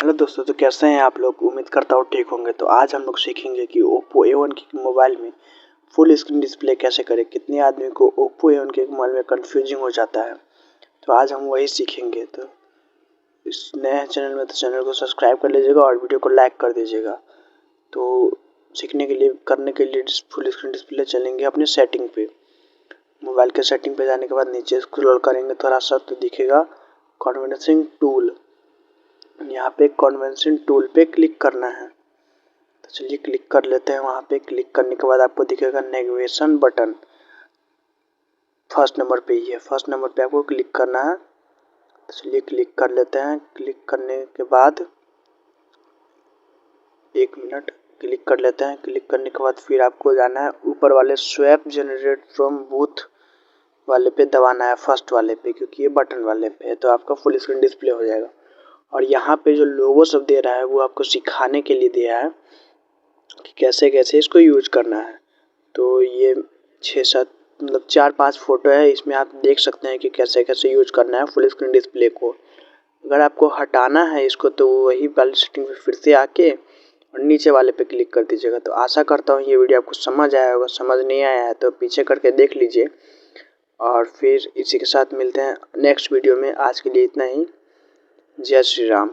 Hello दोस्तों, तो कैसे हैं आप लोग। उम्मीद करता हूँ ठीक होंगे। तो आज हम लोग सीखेंगे कि Oppo A1 की मोबाइल में फुल स्क्रीन डिस्प्ले कैसे करें। कितने आदमी को Oppo A1 के मोबाइल में कंफ्यूजिंग हो जाता है, तो आज हम वही सीखेंगे। तो इस नए चैनल में तो चैनल को सब्सक्राइब कर लीजिएगा और वीडियो को लाइक कर दीजिएगा। तो सीखने के लिए करने के लिए फुल स्क्रीन डिस्प्ले चलेंगे अपने सेटिंग पे। मोबाइल के सेटिंग पे जाने के बाद नीचे स्क्रॉल करेंगे थोड़ा सा, तो दिखेगा कॉन्वेंसिंग टूल। यहाँ पे कन्वेंशन टूल पे क्लिक करना है। तो चलिए क्लिक कर लेते हैं। वहाँ पे क्लिक करने के बाद आपको दिखेगा नेविगेशन बटन, फर्स्ट नंबर पे ही है। फर्स्ट नंबर पे आपको क्लिक करना है। तो चलिए क्लिक कर लेते हैं। क्लिक करने के बाद 1 मिनट क्लिक कर लेते हैं। क्लिक करने के बाद फिर आपको जाना है ऊपर वाले स्वैप जनरेट फ्रॉम बूथ वाले पे दबाना है, फर्स्ट वाले पे, क्योंकि ये बटन वाले पे है। तो आपका फुल स्क्रीन डिस्प्ले हो जाएगा। और यहाँ पे जो लोगो सब दे रहा है वो आपको सिखाने के लिए दिया है कि कैसे कैसे इसको यूज करना है। तो ये 6-7 मतलब 4-5 फोटो है, इसमें आप देख सकते हैं कि कैसे कैसे यूज करना है फुल स्क्रीन डिस्प्ले को। अगर आपको हटाना है इसको तो वही वाली सेटिंग पे फिर से आके और नीचे वाले पे क्लिक कर दीजिएगा। तो आशा करता हूँ ये वीडियो आपको समझ आया होगा। समझ नहीं आया है तो पीछे करके देख लीजिए। और फिर इसी के साथ मिलते हैं नेक्स्ट वीडियो में। आज के लिए इतना ही। जय श्री राम।